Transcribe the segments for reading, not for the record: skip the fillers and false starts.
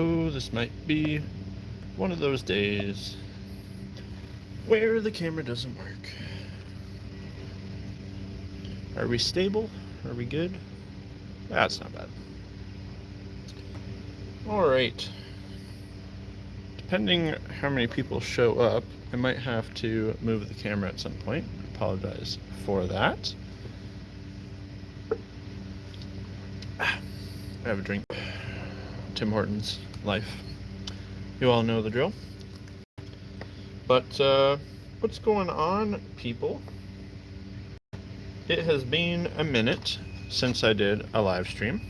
Oh, this might be one of those days where the camera doesn't work. Are we stable? Are we good? That's not bad. Alright. Depending how many people show up, I might have to move the camera at some point. I apologize for that. I have a drink. Tim Hortons life. You all know the drill. But what's going on, people? It has been a minute since I did a live stream.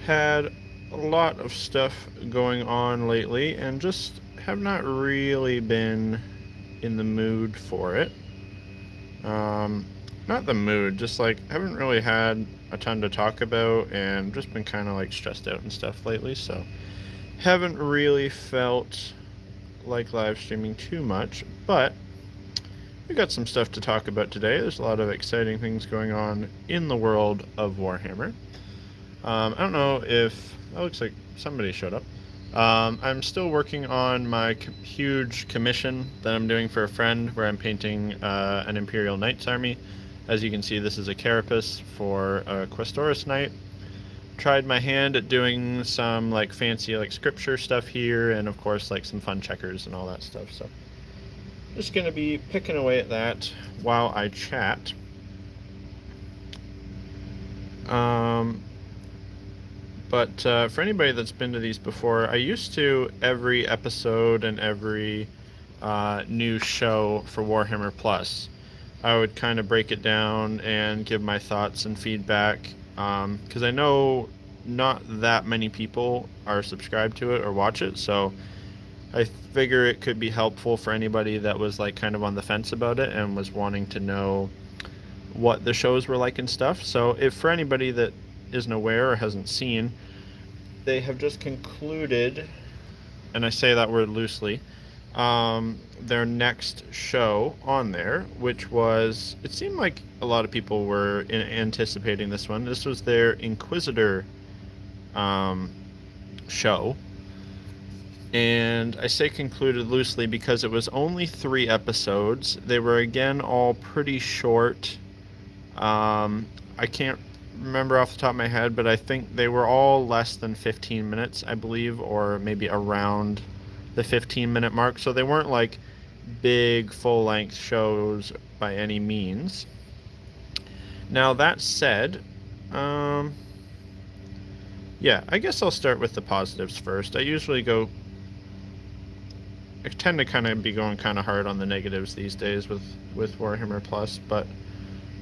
Had a lot of stuff going on lately and just have not really been in the mood for it. Not the mood, just like haven't really had a ton to talk about and just been kind of like stressed out and stuff lately, so haven't really felt like live streaming too much, but we got some stuff to talk about today. There's a lot of exciting things going on in the world of Warhammer. I don't know if... That looks like somebody showed up. I'm still working on my huge commission that I'm doing for a friend where I'm painting an Imperial Knights army. As you can see, this is a carapace for a Questoris Knight. Tried my hand at doing some like fancy like scripture stuff here, and of course like some fun checkers and all that stuff. So just gonna be picking away at that while I chat. But for anybody that's been to these before, I used to, every episode and every new show for Warhammer Plus, I would kind of break it down and give my thoughts and feedback, because I know not that many people are subscribed to it or watch it, so I figure it could be helpful for anybody that was like kind of on the fence about it and was wanting to know what the shows were like and stuff. So if for anybody that isn't aware or hasn't seen, they have just concluded, and I say that word loosely, their next show on there, which was, it seemed like a lot of people were anticipating this one. This was their Inquisitor show, and I say concluded loosely because it was only 3 episodes. They were again all pretty short. I can't remember off the top of my head, but I think they were all less than 15 minutes, I believe, or maybe around the 15-minute mark. So they weren't like big full-length shows by any means. Now that said, yeah, I guess I'll start with the positives first. I tend to kind of be going kind of hard on the negatives these days with Warhammer Plus, but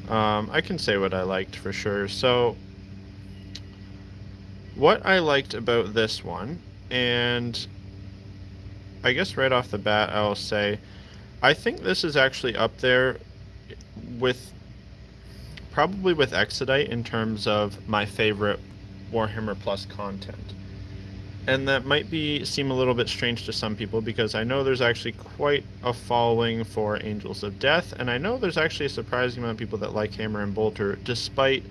I can say what I liked for sure. So what I liked about this one, and I guess right off the bat I'll say I think this is actually up there with probably with Exodite in terms of my favorite Warhammer Plus content. And that might seem a little bit strange to some people, because I know there's actually quite a following for Angels of Death, and I know there's actually a surprising amount of people that like Hammer and Bolter, despite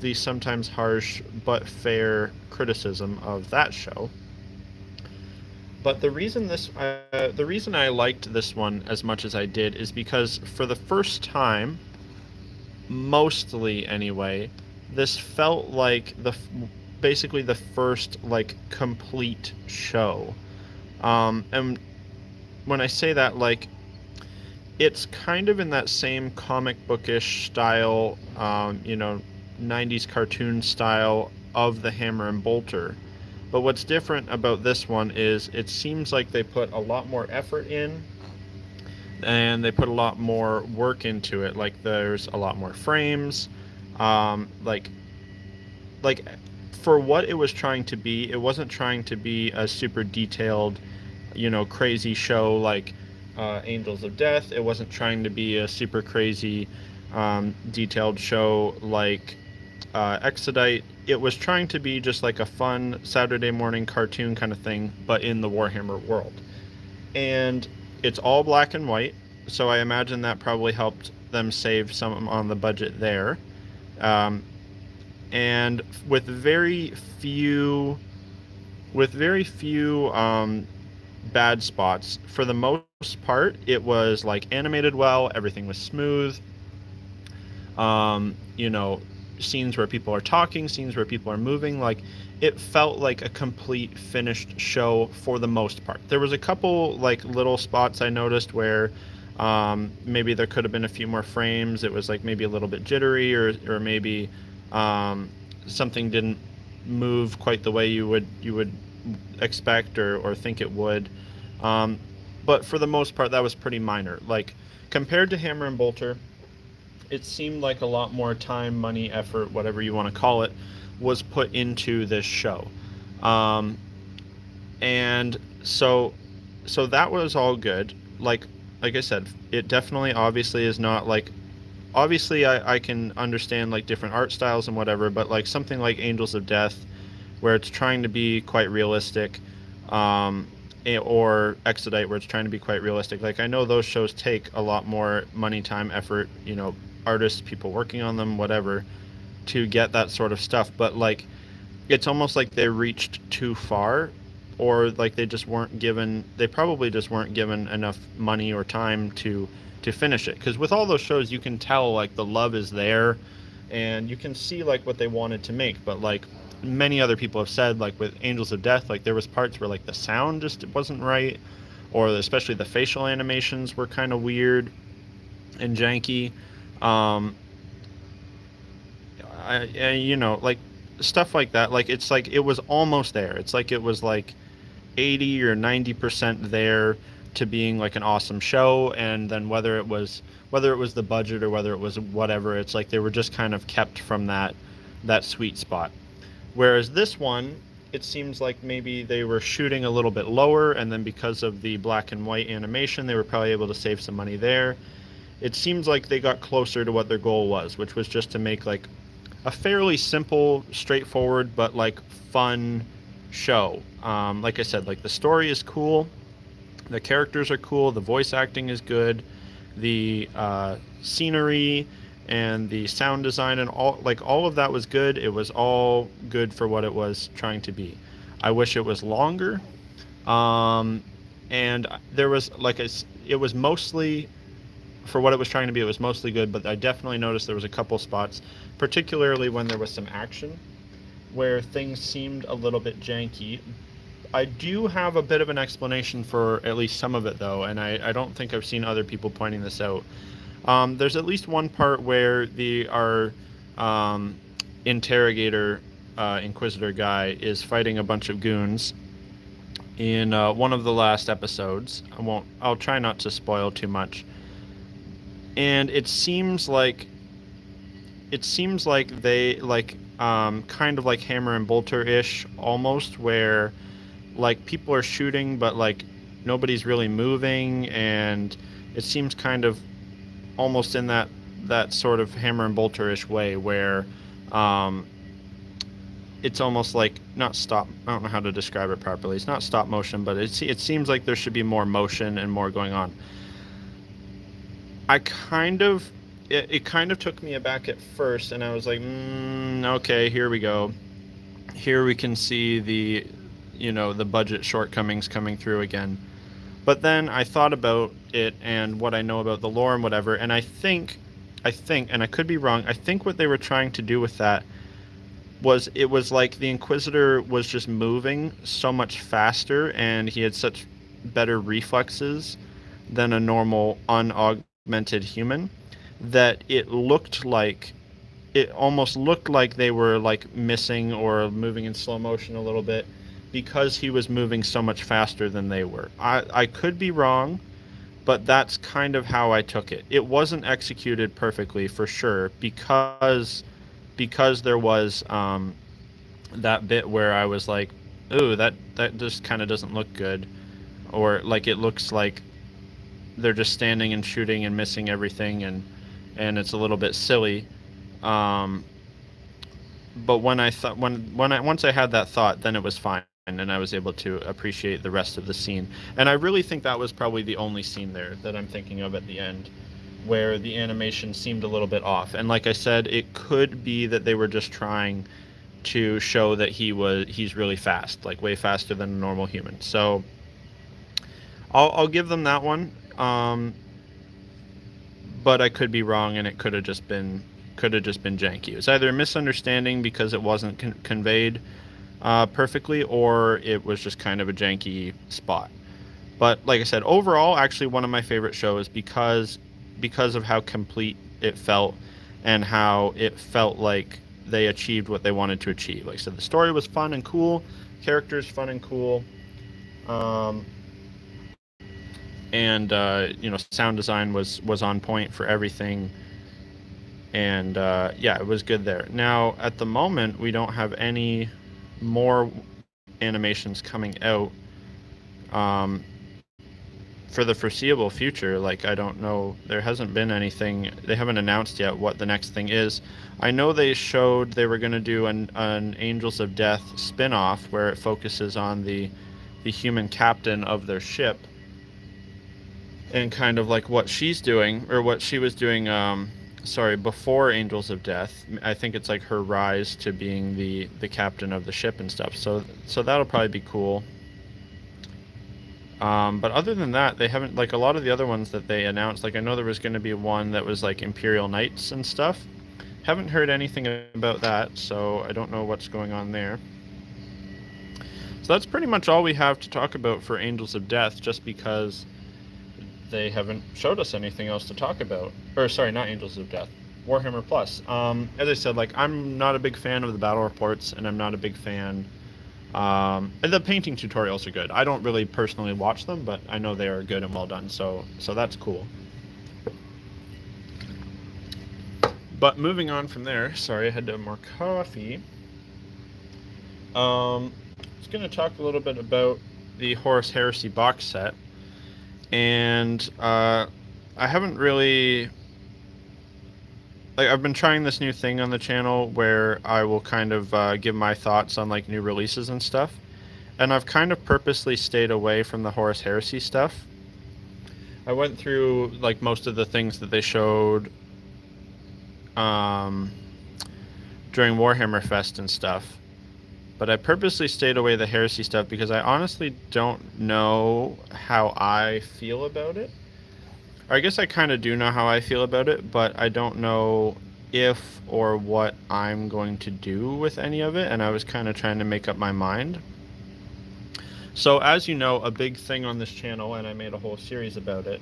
the sometimes harsh but fair criticism of that show. But the reason I liked this one as much as I did is because for the first time, mostly anyway, this felt like basically the first like complete show, and when I say that, like, it's kind of in that same comic bookish style, 90s cartoon style of the Hammer and Bolter. But what's different about this one is it seems like they put a lot more effort in, and they put a lot more work into it. Like, there's a lot more frames, like for what it was trying to be, it wasn't trying to be a super detailed, crazy show like Angels of Death. It wasn't trying to be a super crazy detailed show like Exodite. It was trying to be just like a fun Saturday morning cartoon kind of thing, but in the Warhammer world. And it's all black and white, so I imagine that probably helped them save some on the budget there. and with very few bad spots. For the most part, it was like animated well, everything was smooth. You know, scenes where people are talking, scenes where people are moving, like it felt like a complete finished show for the most part. There was a couple like little spots I noticed where maybe there could have been a few more frames. It was like maybe a little bit jittery, or maybe something didn't move quite the way you would expect or think it would. But for the most part, that was pretty minor. Like compared to Hammer and Bolter, it seemed like a lot more time, money, effort, whatever you want to call it, was put into this show. And so that was all good. Like I said, it definitely obviously is not like, obviously I can understand like different art styles and whatever, but like something like Angels of Death, where it's trying to be quite realistic, or Exodite, where it's trying to be quite realistic. Like I know those shows take a lot more money, time, effort, you know, artists, people working on them, whatever, to get that sort of stuff. But like it's almost like they reached too far, or like they probably just weren't given enough money or time to finish it. Because with all those shows, you can tell like the love is there, and you can see like what they wanted to make. But like many other people have said, like with Angels of Death, like there was parts where like the sound just wasn't right, or especially the facial animations were kind of weird and janky. You know, like stuff like that. Like it's like it was almost there. It's like it was like 80 or 90% there to being like an awesome show. And then whether it was the budget or whether it was whatever, it's like they were just kind of kept from that sweet spot. Whereas this one, it seems like maybe they were shooting a little bit lower, and then because of the black and white animation, they were probably able to save some money there. It seems like they got closer to what their goal was, which was just to make like a fairly simple, straightforward, but like fun show. Like I said, like the story is cool, the characters are cool, the voice acting is good, the scenery and the sound design and all of that was good. It was all good for what it was trying to be. I wish it was longer, and there was it was mostly, for what it was trying to be, it was mostly good. But I definitely noticed there was a couple spots, particularly when there was some action, where things seemed a little bit janky. I do have a bit of an explanation for at least some of it, though, and I don't think I've seen other people pointing this out. There's at least one part where our interrogator, inquisitor guy is fighting a bunch of goons in one of the last episodes. I'll try not to spoil too much. And it seems like they kind of like Hammer and Bolter-ish almost, where like people are shooting but like nobody's really moving, and it seems kind of almost in that sort of Hammer and Bolter-ish way, where it's almost like not stop. I don't know how to describe it properly. It's not stop motion, but it seems like there should be more motion and more going on. It kind of took me aback at first, and I was like, okay, here we go. Here we can see the budget shortcomings coming through again. But then I thought about it and what I know about the lore and whatever, and I think, and I could be wrong, I think what they were trying to do with that was, it was like the Inquisitor was just moving so much faster, and he had such better reflexes than a normal unaugmented human, that it almost looked like they were like missing or moving in slow motion a little bit, because he was moving so much faster than they were. I could be wrong, but that's kind of how I took it. It wasn't executed perfectly, for sure, because there was that bit where I was like, ooh, that just kind of doesn't look good, or like it looks like they're just standing and shooting and missing everything, and it's a little bit silly. But once I had that thought, then it was fine, and I was able to appreciate the rest of the scene. And I really think that was probably the only scene there that I'm thinking of at the end. where the animation seemed a little bit off. And like I said, it could be that they were just trying to show that he's really fast, like way faster than a normal human. So I'll give them that one. But I could be wrong, and it could have just been janky. It was either a misunderstanding because it wasn't conveyed perfectly, or it was just kind of a janky spot. But like I said, overall, actually one of my favorite shows because of how complete it felt and how it felt like they achieved what they wanted to achieve. Like I said, the story was fun and cool, characters fun and cool, and sound design was on point for everything, and yeah, it was good there. Now at the moment, we don't have any more animations coming out for the foreseeable future. Like, I don't know, there hasn't been anything, they haven't announced yet what the next thing is. I know they showed they were going to do an Angels of Death spin-off where it focuses on the human captain of their ship and kind of like what she's doing, or what she was doing before Angels of Death. I think it's like her rise to being the captain of the ship and stuff, so that'll probably be cool. But other than that, they haven't, like, a lot of the other ones that they announced, like I know there was going to be one that was like Imperial Knights and stuff. Haven't heard anything about that, so I don't know what's going on there. So that's pretty much all we have to talk about for Angels of Death, just because they haven't showed us anything else to talk about. Or sorry, not Angels of Death, Warhammer Plus. As I said, like, I'm not a big fan of the battle reports, and I'm not a big fan. And the painting tutorials are good. I don't really personally watch them, but I know they are good and well done, so that's cool. But moving on from there, sorry, I had to have more coffee. I was going to talk a little bit about the Horus Heresy Box Set, and I haven't really... Like, I've been trying this new thing on the channel where I will kind of give my thoughts on like new releases and stuff, and I've kind of purposely stayed away from the Horus Heresy stuff. I went through like most of the things that they showed during Warhammer Fest and stuff, but I purposely stayed away the Heresy stuff because I honestly don't know how I feel about it. I guess I kind of do know how I feel about it, but I don't know if or what I'm going to do with any of it, and I was kind of trying to make up my mind. So as you know, a big thing on this channel, and I made a whole series about it,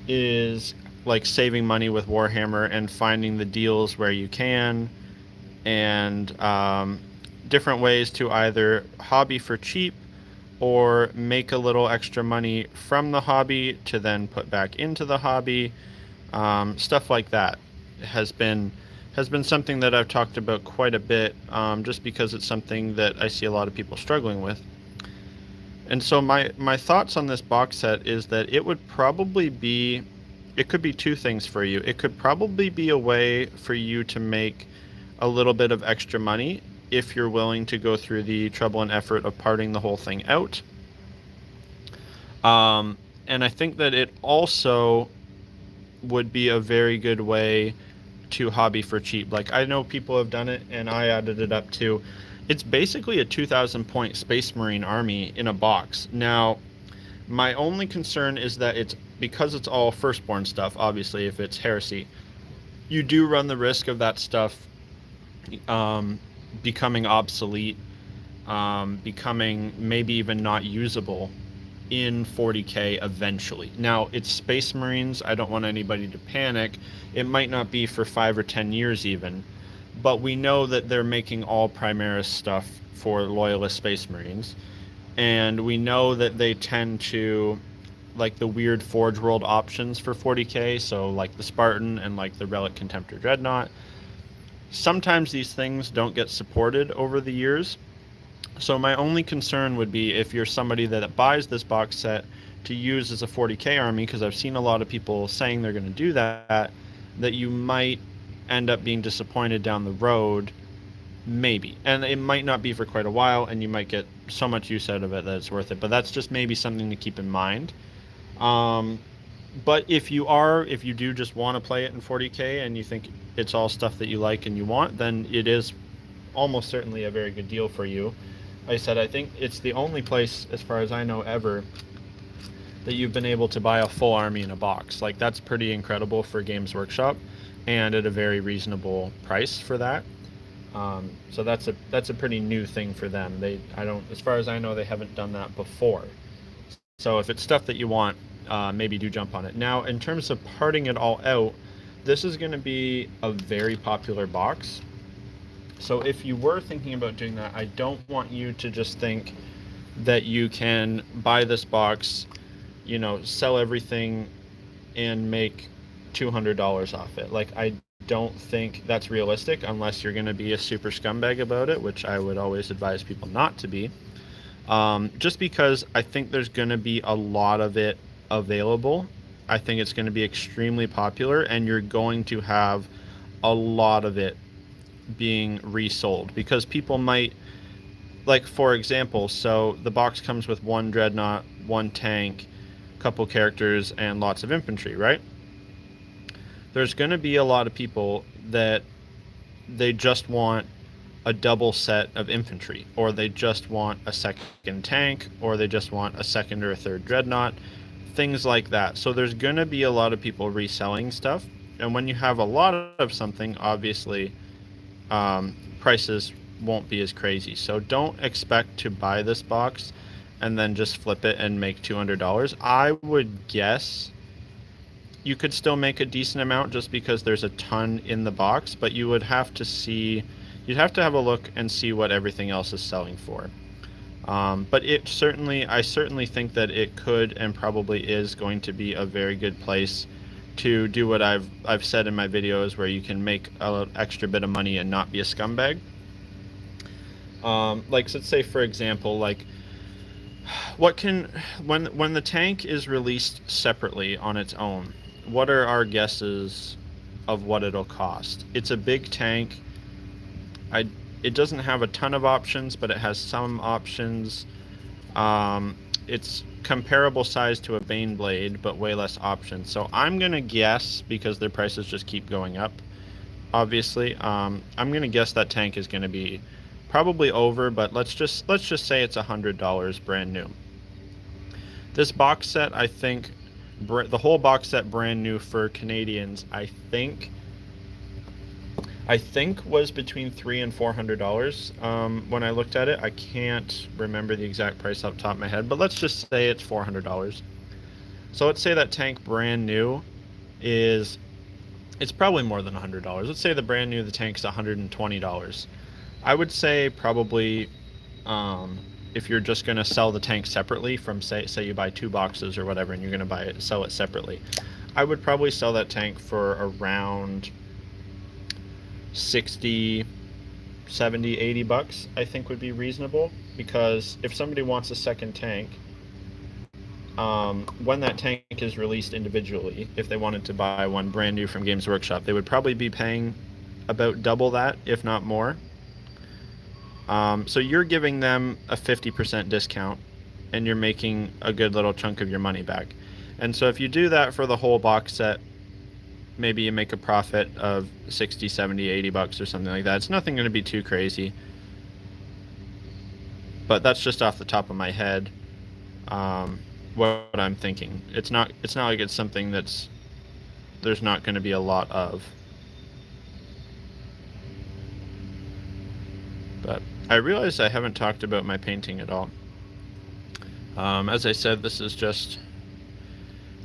is like saving money with Warhammer and finding the deals where you can, and different ways to either hobby for cheap or make a little extra money from the hobby to then put back into the hobby. Stuff like that has been something that I've talked about quite a bit, just because it's something that I see a lot of people struggling with. And so my thoughts on this box set is that it would probably be, it could be two things for you. It could probably be a way for you to make a little bit of extra money if you're willing to go through the trouble and effort of parting the whole thing out. And I think that it also would be a very good way to hobby for cheap. Like, I know people have done it, and I added it up too. It's basically a 2,000 point Space Marine army in a box. Now, my only concern is that it's, because it's all Firstborn stuff, obviously, if it's Heresy, you do run the risk of that stuff becoming obsolete, becoming maybe even not usable in 40k eventually. Now, it's Space Marines. I don't want anybody to panic. It might not be for 5 or 10 years even, but we know that they're making all Primaris stuff for Loyalist Space Marines, and we know that they tend to like the weird Forge World options for 40k, so like the Spartan and like the Relic Contemptor Dreadnought. Sometimes these things don't get supported over the years. So my only concern would be if you're somebody that buys this box set to use as a 40k army, because I've seen a lot of people saying they're going to do that, that you might end up being disappointed down the road, maybe. And it might not be for quite a while, and you might get so much use out of it that it's worth it. But that's just maybe something to keep in mind. But if you do just want to play it in 40K and you think it's all stuff that you like and you want, then it is almost certainly a very good deal for you. Like I said, I think it's the only place, as far as I know, ever that you've been able to buy a full army in a box. Like, that's pretty incredible for Games Workshop, and at a very reasonable price for that. So that's a pretty new thing for them. As far as I know, they haven't done that before. So if it's stuff that you want, maybe do jump on it. Now, in terms of parting it all out, this is going to be a very popular box. So if you were thinking about doing that, I don't want you to just think that you can buy this box, sell everything and make $200 off it. Like, I don't think that's realistic unless you're going to be a super scumbag about it, which I would always advise people not to be. Just because I think there's going to be a lot of it available. I think it's going to be extremely popular, and you're going to have a lot of it being resold because people might, like, for example, so the box comes with one dreadnought, one tank, couple characters, and lots of infantry, right? There's going to be a lot of people that they just want a double set of infantry, or they just want a second tank, or they just want a second or a third dreadnought, things like that. So there's going to be a lot of people reselling stuff, and when you have a lot of something, obviously prices won't be as crazy. So don't expect to buy this box and then just flip it and make $200. I would guess you could still make a decent amount just because there's a ton in the box, but you would have to see, you'd have to have a look and see what everything else is selling for. But I certainly think that it could and probably is going to be a very good place to do what I've said in my videos, where you can make an extra bit of money and not be a scumbag. Like, let's say, for example, like, when the tank is released separately on its own, what are our guesses of what it'll cost? It's a big tank. It doesn't have a ton of options, but it has some options. It's comparable size to a Baneblade, but way less options. So I'm gonna guess, because their prices just keep going up, obviously, I'm gonna guess that tank is gonna be probably over, but let's just say it's $100 brand new. This box set, I think, the whole box set brand new for Canadians, I think was between $300 and $400 when I looked at it. I can't remember the exact price off the top of my head, but let's just say it's $400. So let's say that tank brand new it's probably more than $100. Let's say the tank's $120. I would say probably, if you're just going to sell the tank separately from, say you buy 2 boxes or whatever, and you're going to sell it separately, I would probably sell that tank for around 60, 70, 80 bucks, I think would be reasonable. Because if somebody wants a second tank, when that tank is released individually, if they wanted to buy one brand new from Games Workshop, they would probably be paying about double that, if not more. So you're giving them a 50% discount, and you're making a good little chunk of your money back. And so if you do that for the whole box set, maybe you make a profit of 60, 70, 80 bucks or something like that. It's nothing going to be too crazy. But that's just off the top of my head, what I'm thinking. It's not like it's something there's not going to be a lot of. But I realize I haven't talked about my painting at all. As I said, this is just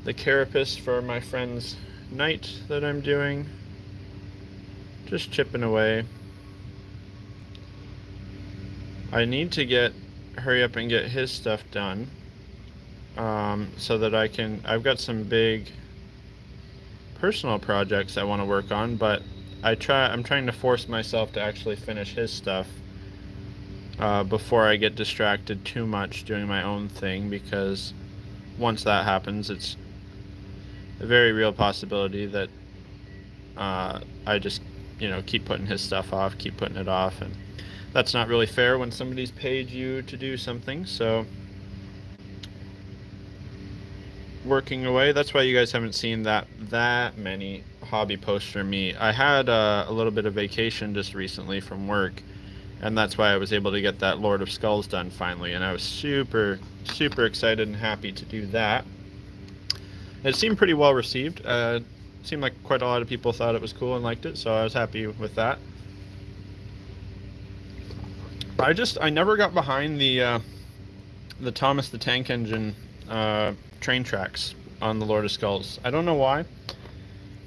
the carapace for my friend's knight that I'm doing. Just chipping away. I need to hurry up and get his stuff done, so that I've got some big personal projects I want to work on, but I'm trying to force myself to actually finish his stuff before I get distracted too much doing my own thing, because once that happens, it's a very real possibility that I just, keep putting his stuff off, keep putting it off, and that's not really fair when somebody's paid you to do something. So working away. That's why you guys haven't seen that many hobby posts from me. I had a little bit of vacation just recently from work, and that's why I was able to get that Lord of Skulls done finally, and I was super excited and happy to do that. It seemed pretty well received. It seemed like quite a lot of people thought it was cool and liked it, so I was happy with that. I never got behind the Thomas the Tank Engine train tracks on the Lord of Skulls. I don't know why.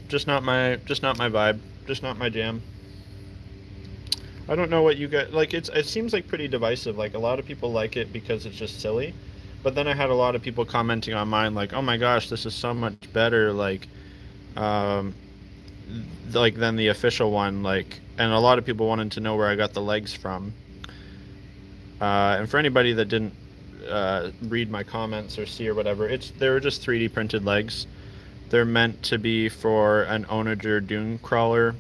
Just not my vibe. Just not my jam. I don't know what you get. Like, it seems like pretty divisive. Like, a lot of people like it because it's just silly. But then I had a lot of people commenting on mine like, oh my gosh, this is so much better, like than the official one. Like, and a lot of people wanted to know where I got the legs from. And for anybody that didn't read my comments or see or whatever, they were just 3D printed legs. They're meant to be for an Onager Dune Crawler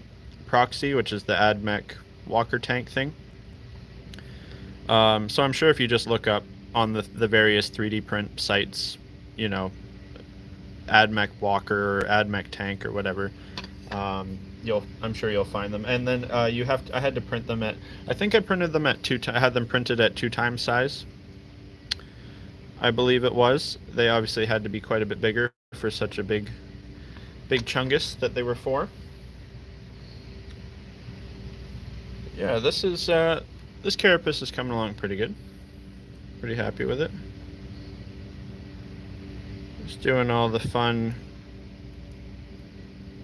proxy, which is the AdMech walker tank thing. So I'm sure if you just look up on the various 3D print sites, you know, AdMech walker or AdMech tank or whatever, I'm sure you'll find them. And then I had to print them at, I think I printed them at I had them printed at 2 times size, I believe it was. They obviously had to be quite a bit bigger for such a big chungus that they were for. Yeah, this carapace is coming along pretty good. Pretty happy with it. Just doing all the fun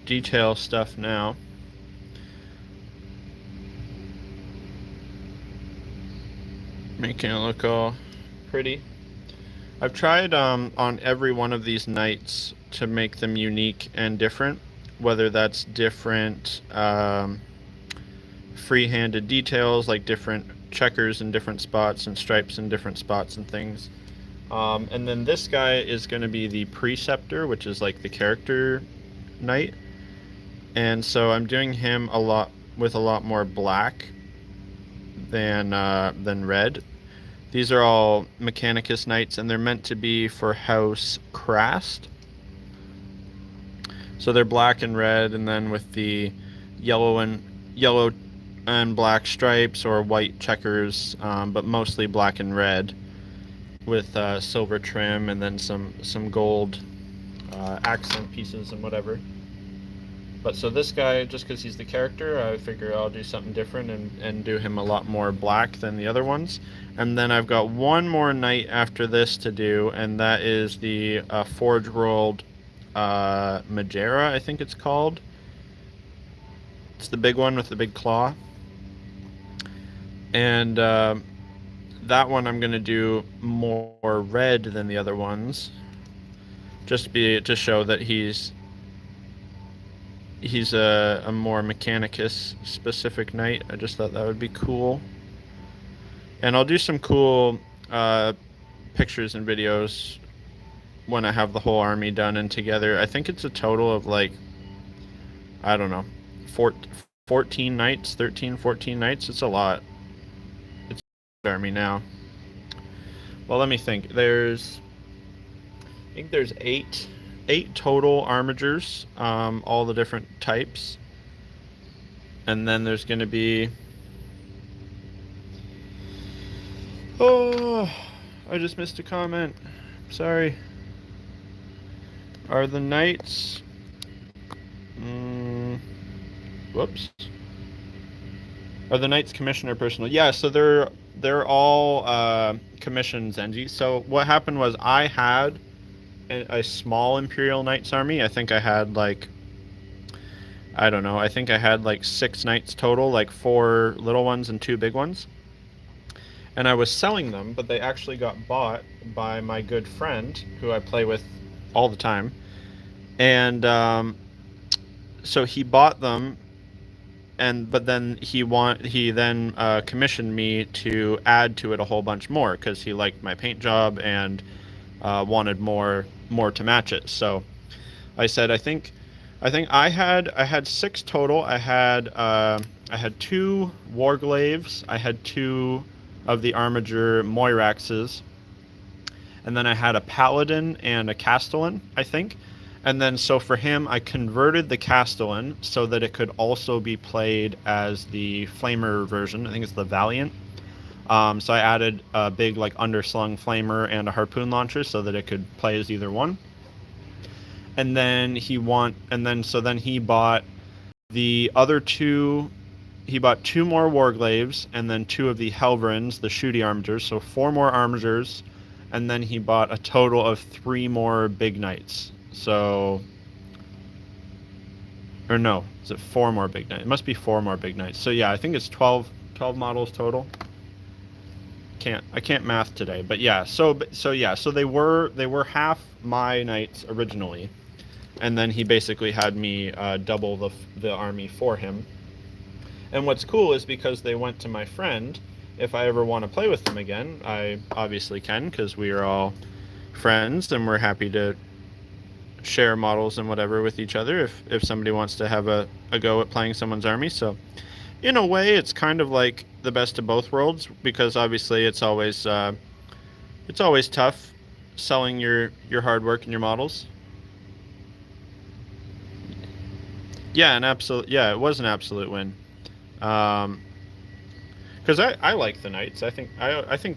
detail stuff now. Making it look all pretty. I've tried on every one of these knights to make them unique and different, whether that's different free-handed details, like different checkers in different spots and stripes in different spots and things. And then this guy is going to be the Preceptor, which is like the character knight. And so I'm doing him with a lot more black than red. These are all Mechanicus Knights, and they're meant to be for House Krast. So they're black and red, and then with the yellow and black stripes or white checkers, but mostly black and red with silver trim and then some gold accent pieces and whatever. But so this guy, just because he's the character, I figure I'll do something different and do him a lot more black than the other ones. And then I've got one more knight after this to do, and that is the Forge World Majera, I think it's called. It's the big one with the big claw. And that one I'm going to do more red than the other ones. Just to show that he's a more Mechanicus specific knight. I just thought that would be cool. And I'll do some cool pictures and videos when I have the whole army done and together. I think it's a total of like, I don't know, 14 knights, 13, 14 knights. It's a lot. It's an army now. Well, let me think. I think there's eight total armigers, all the different types. And then there's going to be... Oh, I just missed a comment. Sorry. Are the knights... whoops. Are the knights commissioned or personal? Yeah, so they're all commissioned, Zenji. So what happened was I had a small Imperial Knights army. I think I had like, I don't know, I think I had like 6 knights total, like 4 little ones and 2 big ones. And I was selling them, but they actually got bought by my good friend who I play with all the time. And so he bought them, but then he commissioned me to add to it a whole bunch more because he liked my paint job and wanted more to match it. So I said, I think I had 6 total. I had 2 Warglaves. I had 2 of the Armiger Moiraxes, and then I had a paladin and a castellan, I think. And then so for him, I converted the castellan so that it could also be played as the flamer version. I think it's the Valiant. So I added a big like underslung flamer and a harpoon launcher so that it could play as either one. And then he bought the other two. He bought 2 more Warglaves and then 2 of the Helverins, the shooty armigers, so 4 more armigers, and then he bought a total of 3 more big knights. So, or no, is it 4 more big knights? It must be 4 more big knights. So yeah, I think it's 12 models total. I can't math today, but yeah. So they were half my knights originally, and then he basically had me double the army for him. And what's cool is because they went to my friend, if I ever want to play with them again, I obviously can, because we are all friends and we're happy to share models and whatever with each other if somebody wants to have a go at playing someone's army. So in a way, it's kind of like the best of both worlds, because obviously it's always tough selling your hard work and your models. Yeah, it was an absolute win. Because I like the knights. I think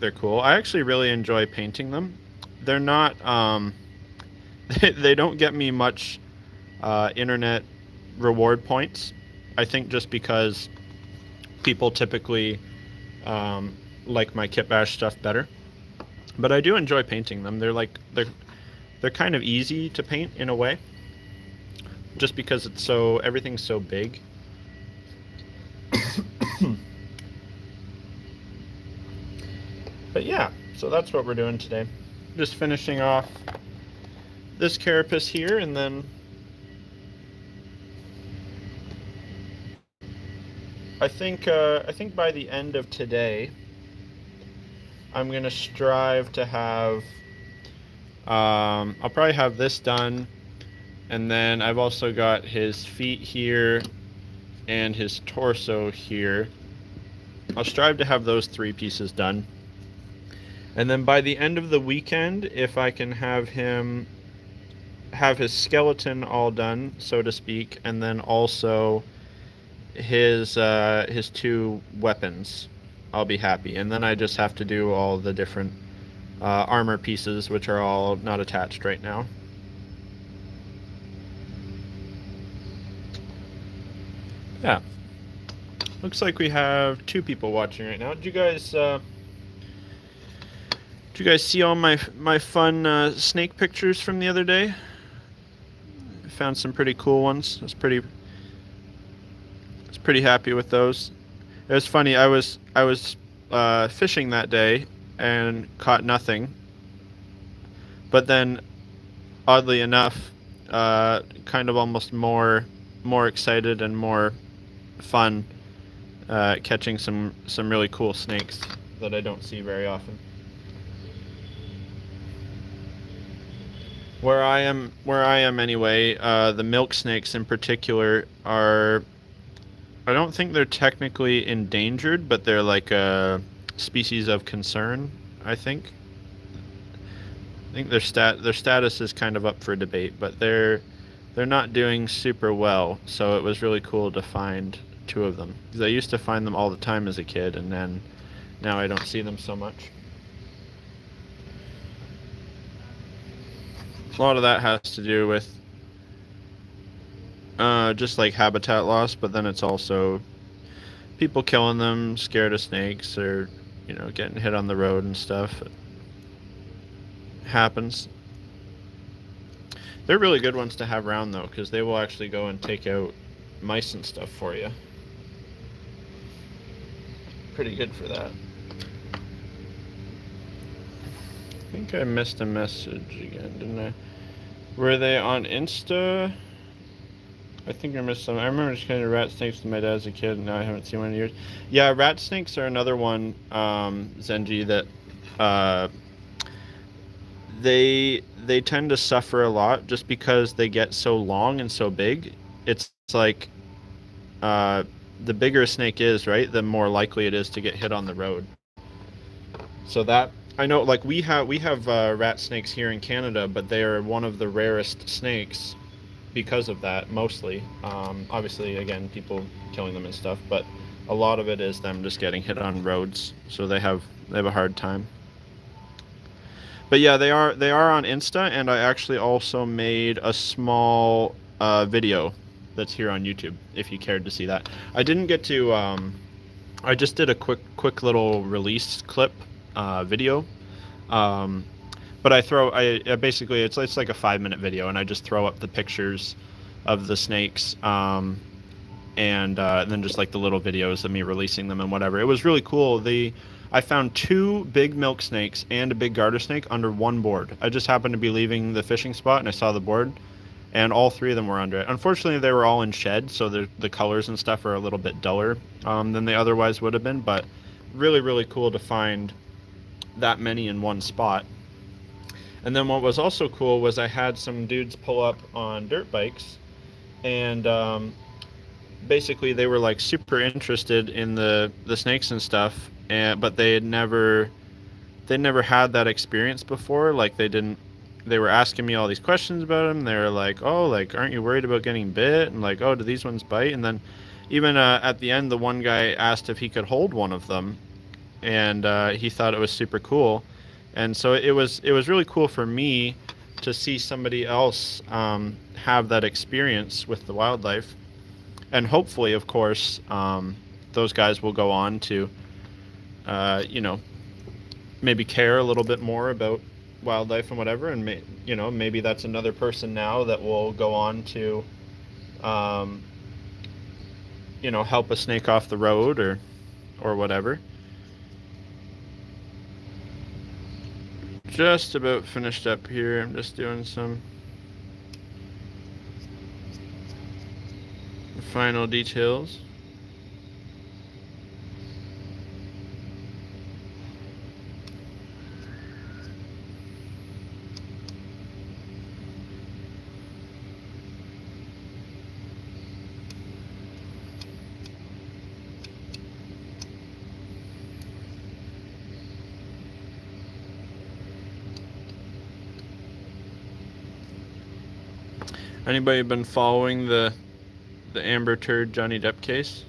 they're cool. I actually really enjoy painting them. They're not they don't get me much internet reward points. I think just because people typically like my kit bash stuff better. But I do enjoy painting them. They're kind of easy to paint in a way, just because everything's so big. But yeah, so that's what we're doing today. Just finishing off this carapace here, and then I think by the end of today, I'm gonna strive to have. I'll probably have this done, and then I've also got his feet here and his torso here. I'll strive to have those 3 pieces done. And then by the end of the weekend, if I can have him have his skeleton all done, so to speak, and then also his 2 weapons, I'll be happy. And then I just have to do all the different armor pieces, which are all not attached right now. Yeah. Looks like we have 2 people watching right now. Did you guys see all my fun snake pictures from the other day? I found some pretty cool ones. I was pretty happy with those. It was funny. I was fishing that day and caught nothing. But then, oddly enough, kind of almost more excited and more fun catching some really cool snakes that I don't see very often. Where I am anyway, the milk snakes in particular are, I don't think they're technically endangered, but they're like a species of concern, I think. I think their status is kind of up for debate, but they're not doing super well, so it was really cool to find 2 of them. Because I used to find them all the time as a kid, and then now I don't see them so much. A lot of that has to do with just like habitat loss, but then it's also people killing them, scared of snakes, or getting hit on the road and stuff. It happens. They're really good ones to have around though, because they will actually go and take out mice and stuff for you. Pretty good for that. I think I missed a message again, didn't I? Were they on Insta? I think I missed some. I remember just getting rat snakes with my dad as a kid, and now I haven't seen one in years. Yeah, rat snakes are another one, Zenji, that they tend to suffer a lot just because they get so long and so big. It's like the bigger a snake is, right, the more likely it is to get hit on the road. So that I know, like, we have rat snakes here in Canada, but they are one of the rarest snakes because of that, mostly. Obviously, again, people killing them and stuff, but a lot of it is them just getting hit on roads, so they have a hard time. But yeah, they are on Insta, and I actually also made a small video that's here on YouTube, if you cared to see that. I didn't get to. I just did a quick little release clip video. But I basically, it's like a 5-minute video, and I just throw up the pictures of the snakes, and then just like the little videos of me releasing them and whatever. It was really cool. I found 2 big milk snakes and a big garter snake under one board. I just happened to be leaving the fishing spot, and I saw the board, and all 3 of them were under it. Unfortunately, they were all in shed, so the colors and stuff are a little bit duller than they otherwise would have been, but really, really cool to find that many in one spot. And then what was also cool was I had some dudes pull up on dirt bikes, and basically they were like super interested in the snakes and stuff, but they never had that experience before. Like they were asking me all these questions about them. They were like, oh, like, aren't you worried about getting bit? And like, oh, do these ones bite? And then even at the end, the one guy asked if he could hold one of them, and he thought it was super cool. And so it was really cool for me to see somebody else have that experience with the wildlife, and hopefully, of course, those guys will go on to, maybe care a little bit more about wildlife and whatever, and maybe that's another person now that will go on to, help a snake off the road or whatever. Just about finished up here. I'm just doing some final details. Anybody been following the Amber Turd Johnny Depp case?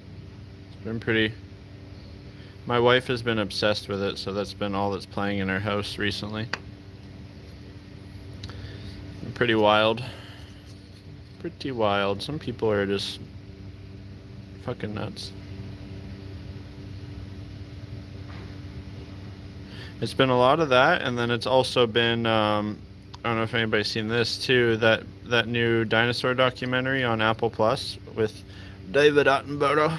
It's been pretty... My wife has been obsessed with it, so that's been all that's playing in our house recently. Pretty wild. Pretty wild. Some people are just fucking nuts. It's been a lot of that, and then it's also been... I don't know if anybody's seen this too, that new dinosaur documentary on Apple Plus with David Attenborough.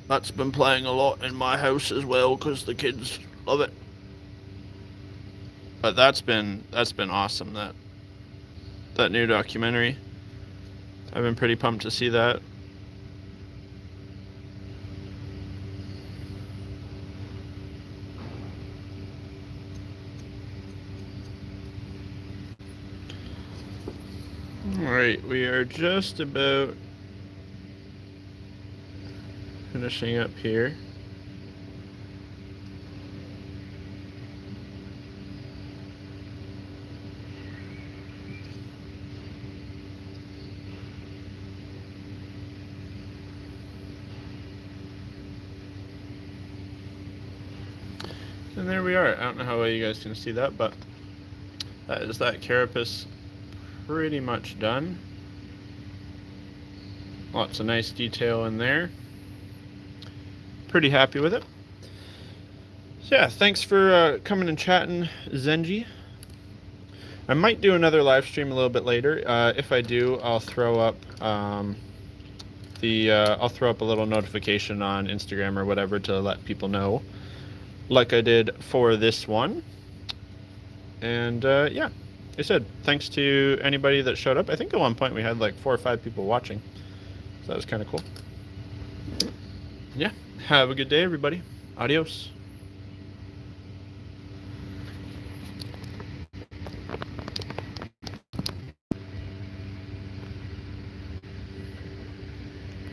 That's been playing a lot in my house as well because the kids love it. But that's been awesome, that new documentary. I've been pretty pumped to see that. Alright, we are just about finishing up here. And there we are. I don't know how well you guys can see that, but that is that carapace pretty much done. Lots of nice detail in there. Pretty happy with it. So yeah, thanks for coming and chatting, Zenji. I might do another live stream a little bit later. If I do, I'll throw up I'll throw up a little notification on Instagram or whatever to let people know, like I did for this one. And yeah. I said, thanks to anybody that showed up. I think at one point we had like 4 or 5 people watching. So that was kind of cool. Yeah. Have a good day, everybody. Adios.